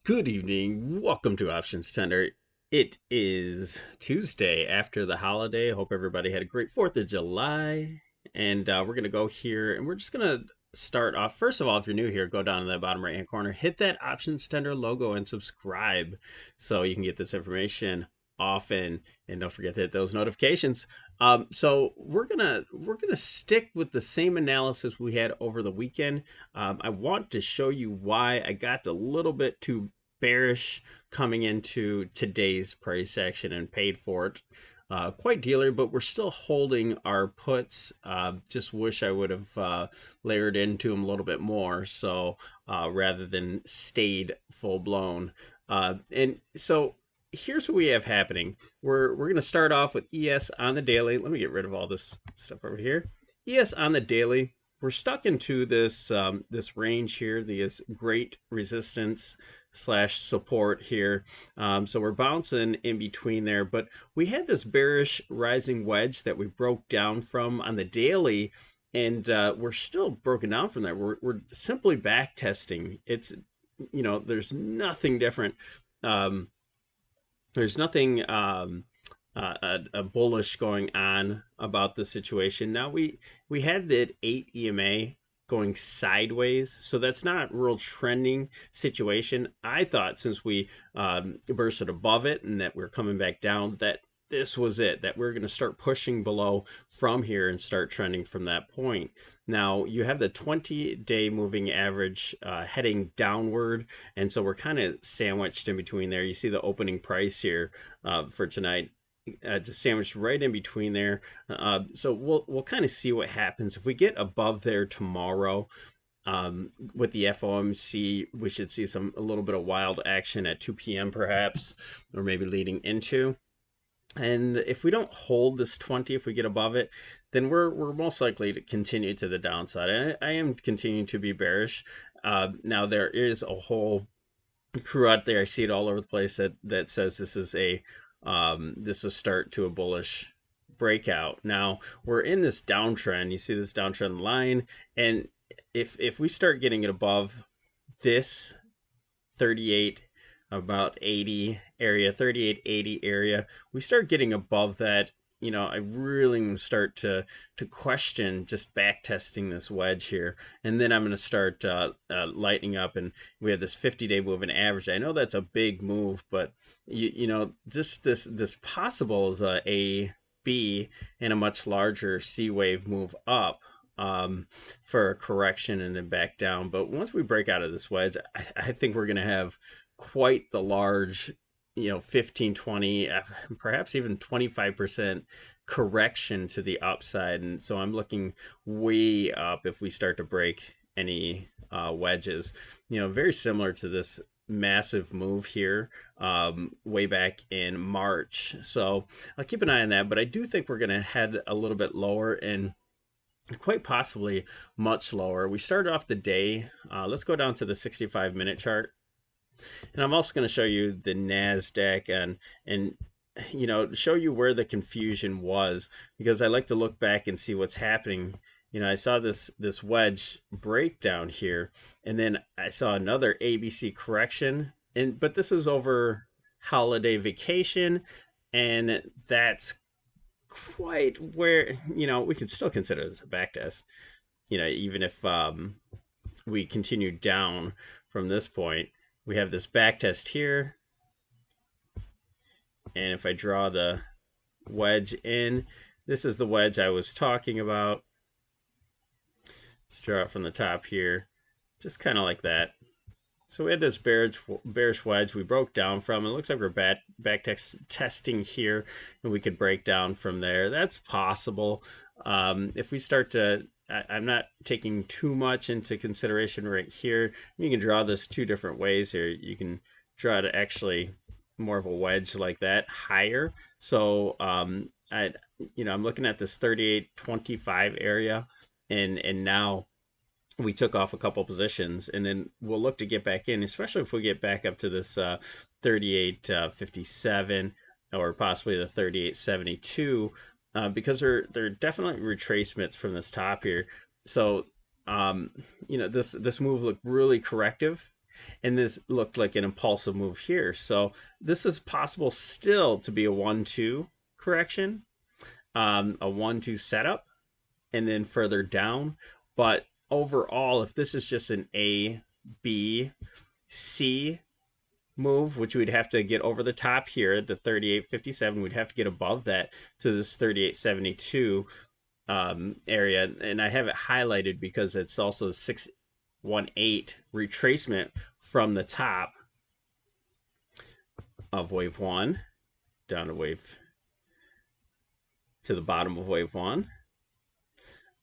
Good evening. Welcome to Options Tender. It is Tuesday after the holiday. I hope everybody had a great 4th of July. And we're going to go here and we're just going to start off. First of all, if you're new here, go down in the bottom right hand corner, hit that Options Tender logo and subscribe so you can get this information often. And don't forget to hit those notifications. So we're gonna stick with the same analysis we had over the weekend. I want to show you why I got a little bit too bearish coming into today's price action and paid for it quite dearly, but we're still holding our puts. Just wish I would have layered into them a little bit more, so rather than stayed full blown. And so here's what we have happening. We're going to start off with ES on the daily. Let me get rid of all this stuff over here. ES on the daily. We're stuck into this this range here, this great resistance slash support here. So we're bouncing in between there, but we had this bearish rising wedge that we broke down from on the daily, and we're still broken down from there. We're simply back testing. It's, there's nothing different. There's nothing a bullish going on about the situation. Now we had that 8 EMA going sideways, so that's not real trending situation. I thought since we bursted above it and that we're coming back down, that this was it, that we're going to start pushing below from here and start trending from that point. Now you have the 20-day moving average heading downward, and so we're kind of sandwiched in between there. You see the opening price here for tonight, just sandwiched right in between there. So we'll kind of see what happens if we get above there tomorrow. With the FOMC, we should see a little bit of wild action at 2 p.m. perhaps, or maybe leading into. And if we don't hold this 20, if we get above it, then we're most likely to continue to the downside. I am continuing to be bearish. Now there is a whole crew out there, I see it all over the place, that says this is a start to a bullish breakout. Now we're in this downtrend. You see this downtrend line, and if we start getting it above this 38 about 80 area, 3880 area, we start getting above that, I really start to question just back testing this wedge here. And then I'm going to start lightening up, and we have this 50-day moving average. I know that's a big move, but just this possible is a B and a much larger C wave move up for a correction and then back down. But once we break out of this wedge, I think we're going to have quite the large 15, 20, perhaps even 25% correction to the upside. And so I'm looking way up if we start to break any wedges, very similar to this massive move here way back in March. So I'll keep an eye on that, but I do think we're going to head a little bit lower, and quite possibly much lower. We started off the day. Let's go down to the 65-minute chart. And I'm also going to show you the NASDAQ and show you where the confusion was, because I like to look back and see what's happening. I saw this wedge breakdown here, and then I saw another ABC correction, but this is over holiday vacation, and that's quite where we could still consider this a back test. Even if we continue down from this point, we have this back test here, and if I draw the wedge in, this is the wedge I was talking about. Let's draw it from the top here, just kind of like that. So we had this bearish wedge we broke down from. It looks like we're back testing here, and we could break down from there. That's possible. If we start to, I'm not taking too much into consideration right here. You can draw this two different ways here. You can draw it actually more of a wedge like that, higher. So I'm looking at this 38.25 area, and now we took off a couple positions, and then we'll look to get back in, especially if we get back up to this 38.57 or possibly the 38.72, because they're definitely retracements from this top here. So this move looked really corrective, and this looked like an impulsive move here. So this is possible still to be a 1-2 correction, a 1-2 setup, and then further down. But overall, if this is just an A, B, C move, which we'd have to get over the top here at the 38.57, we'd have to get above that to this 38.72 area. And I have it highlighted because it's also the 618 retracement from the top of wave one down to the bottom of wave one,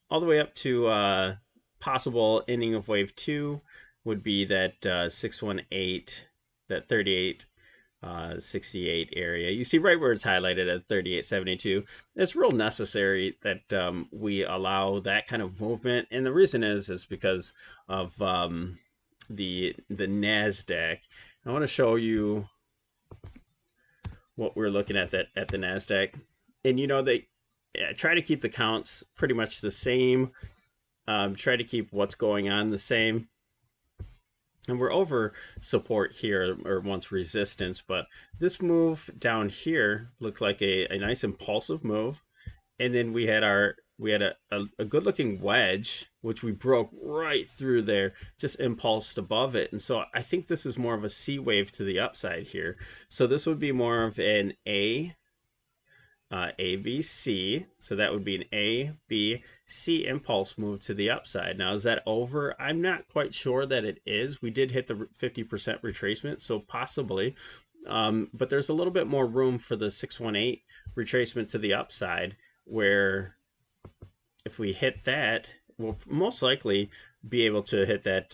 all the way up to possible ending of wave two would be that 618, that 38.68 area. You see right where it's highlighted at 38.72. It's real necessary that we allow that kind of movement, and the reason is because of the NASDAQ. I want to show you what we're looking at the NASDAQ, and you know they try to keep the counts pretty much the same. Try to keep what's going on the same. And we're over support here, or once resistance, but this move down here looked like a nice impulsive move. And then we had a good looking wedge, which we broke right through there, just impulsed above it. And so I think this is more of a C wave to the upside here. So this would be more of an A, B, C. So that would be an A, B, C impulse move to the upside. Now, is that over? I'm not quite sure that it is. We did hit the 50% retracement, so possibly. But there's a little bit more room for the 618 retracement to the upside, where if we hit that, we'll most likely be able to hit that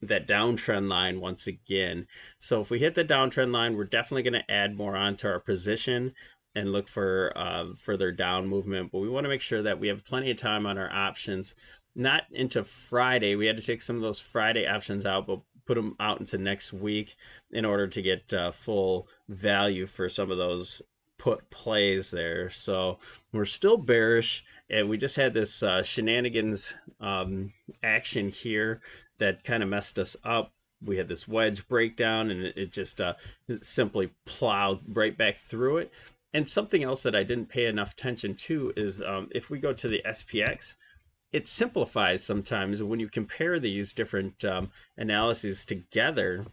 that downtrend line once again. So if we hit the downtrend line, we're definitely going to add more onto our position and look for further down movement. But we want to make sure that we have plenty of time on our options, not into Friday. We had to take some of those Friday options out, but put them out into next week in order to get full value for some of those put plays there. So we're still bearish, and we just had this shenanigans action here that kind of messed us up. We had this wedge breakdown, and it just simply plowed right back through it. And something else that I didn't pay enough attention to is if we go to the SPX, it simplifies sometimes when you compare these different analyses together.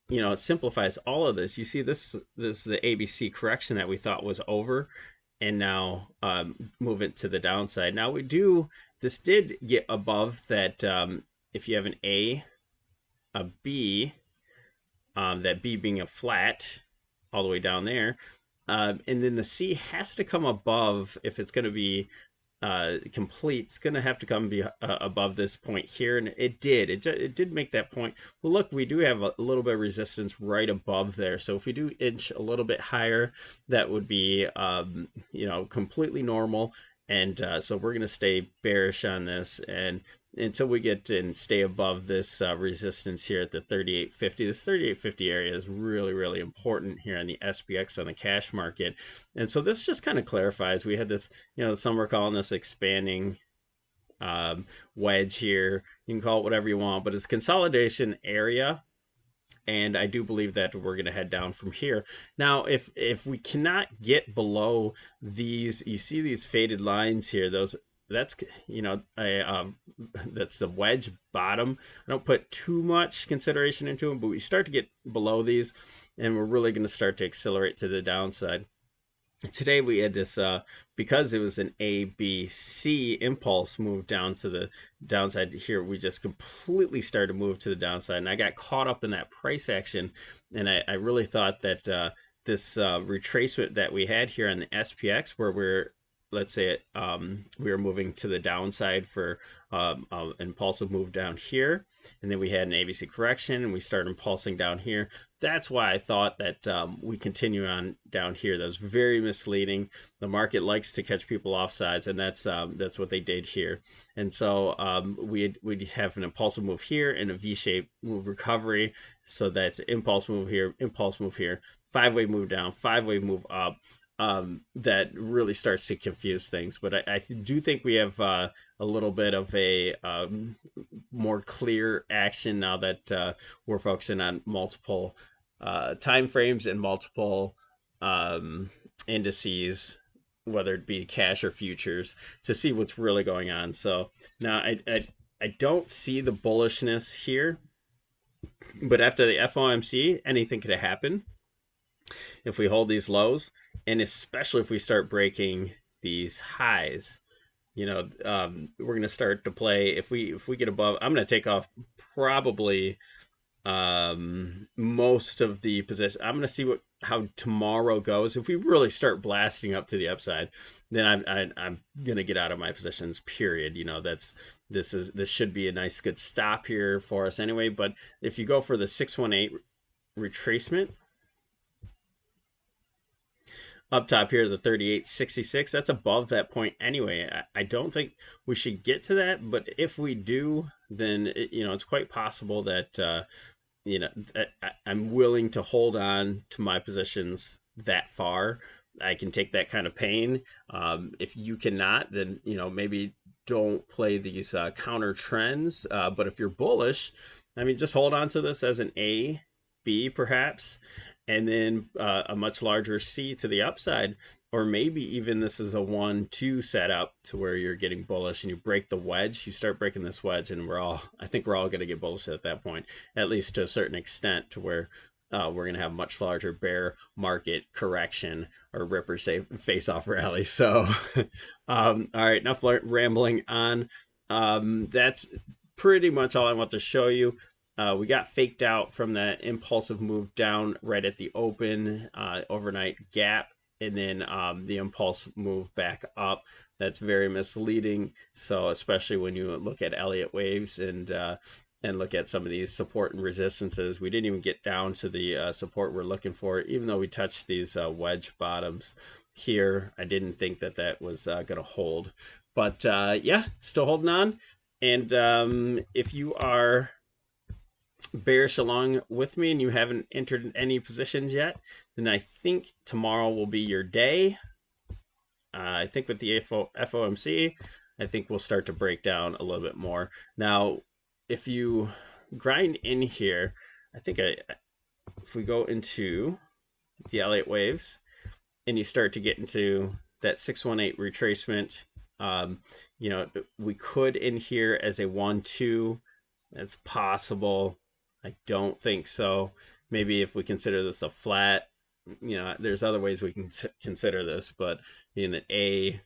You know, it simplifies all of this. You see, this is the ABC correction that we thought was over, and now move it to the downside. Now this did get above that. If you have an A, a B, that B being a flat all the way down there, and then the C has to come above if it's going to be complete. It's going to have to come above this point here, and it did. It did make that point. Well, look, we do have a little bit of resistance right above there. So if we do inch a little bit higher, that would be you know, completely normal. And so we're going to stay bearish on this, and until we get and stay above this resistance here at the 38.50. This 38.50 area is really, really important here on the SPX on the cash market. And so this just kind of clarifies. We had this, you know, some were calling this expanding wedge here. You can call it whatever you want, but it's consolidation area. And I do believe that we're going to head down from here. Now, if we cannot get below these, you see these faded lines here, that's, you know, that's the wedge bottom. I don't put too much consideration into them, but we start to get below these, and we're really going to start to accelerate to the downside. Today we had this, because it was an A, B, C impulse move down to the downside here, we just completely started to move to the downside. And I got caught up in that price action. And I really thought that this retracement that we had here on the SPX, where we're, let's say we were moving to the downside for an impulsive move down here, and then we had an ABC correction, and we started impulsing down here. That's why I thought that we continue on down here. That was very misleading. The market likes to catch people off sides, and that's what they did here. And so we'd have an impulsive move here and a V-shaped move recovery. So that's impulse move here, 5-wave move down, 5-wave move up. that really starts to confuse things. But I do think we have a little bit of a more clear action now that we're focusing on multiple time frames and multiple indices, whether it be cash or futures, to see what's really going on. So now I don't see the bullishness here, but after the FOMC, anything could happen if we hold these lows, and especially if we start breaking these highs. We're going to start to play. If we get above, I'm going to take off probably most of the position. I'm going to see how tomorrow goes. If we really start blasting up to the upside, then I'm going to get out of my positions. Period. This should be a nice good stop here for us anyway. But if you go for the 618 retracement up top here, the 38.66, that's above that point anyway. I don't think we should get to that, but if we do, then it's quite possible that I'm willing to hold on to my positions that far. I can take that kind of pain. If you cannot, then maybe don't play these counter trends. But if you're bullish, I mean, just hold on to this as an A, B perhaps, and then a much larger C to the upside. Or maybe even this is a 1-2 setup to where you're getting bullish and you break the wedge. You start breaking this wedge, and I think we're all going to get bullish at that point, at least to a certain extent, to where we're going to have much larger bear market correction or ripper face off rally. So, all right, enough rambling on. That's pretty much all I want to show you. We got faked out from that impulsive move down right at the open, overnight gap, and then the impulse move back up. That's very misleading. So especially when you look at Elliott waves and look at some of these support and resistances, we didn't even get down to the support we're looking for, even though we touched these wedge bottoms here. I didn't think that was going to hold. But yeah, still holding on. And if you are bearish along with me and you haven't entered any positions yet, then I think tomorrow will be your day. I think with the FOMC, I think we'll start to break down a little bit more. Now, if you grind in here, I think if we go into the Elliott waves and you start to get into that 618 retracement, we could in here as a 1-2. That's possible. I don't think so. Maybe if we consider this a flat, there's other ways we can consider this, but in the A,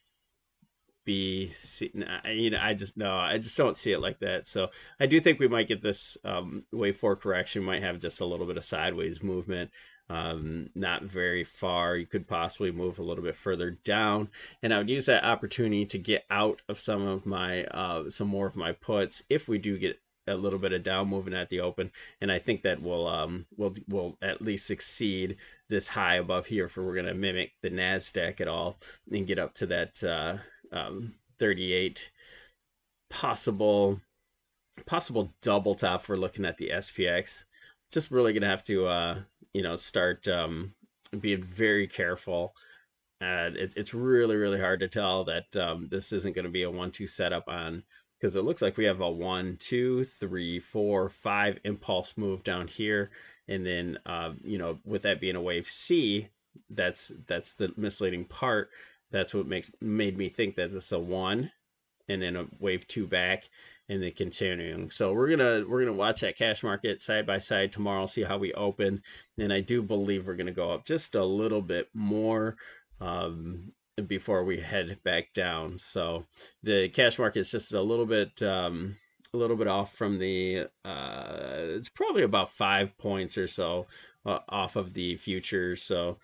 B, C, I just don't see it like that. So I do think we might get this wave 4 correction. We might have just a little bit of sideways movement, not very far. You could possibly move a little bit further down, and I would use that opportunity to get out of some of my some more of my puts if we do get a little bit of down movement at the open, and I think that will at least exceed this high above here if we're going to mimic the Nasdaq at all and get up to that 38 possible double top. We're looking at the SPX. Just really going to have to start being very careful. It's really hard to tell that this isn't going to be a 1-2 setup on, because it looks like we have a 1, 2, 3, 4, 5 impulse move down here, and then with that being a wave C, that's the misleading part. That's what made me think that this is a 1, and then a wave 2 back, and then continuing. So we're gonna watch that cash market side by side tomorrow, see how we open, and I do believe we're gonna go up just a little bit more before we head back down. So the cash market is just a little bit off from the it's probably about 5 points or so off of the futures. So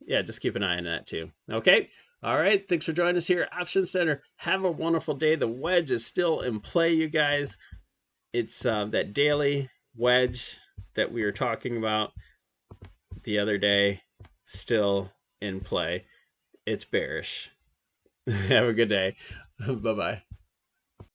yeah, just keep an eye on that too. Okay. All right. Thanks for joining us here at Option Center. Have a wonderful day. The wedge is still in play, you guys. It's that daily wedge that we were talking about the other day, still in play. It's bearish. Have a good day. Bye-bye.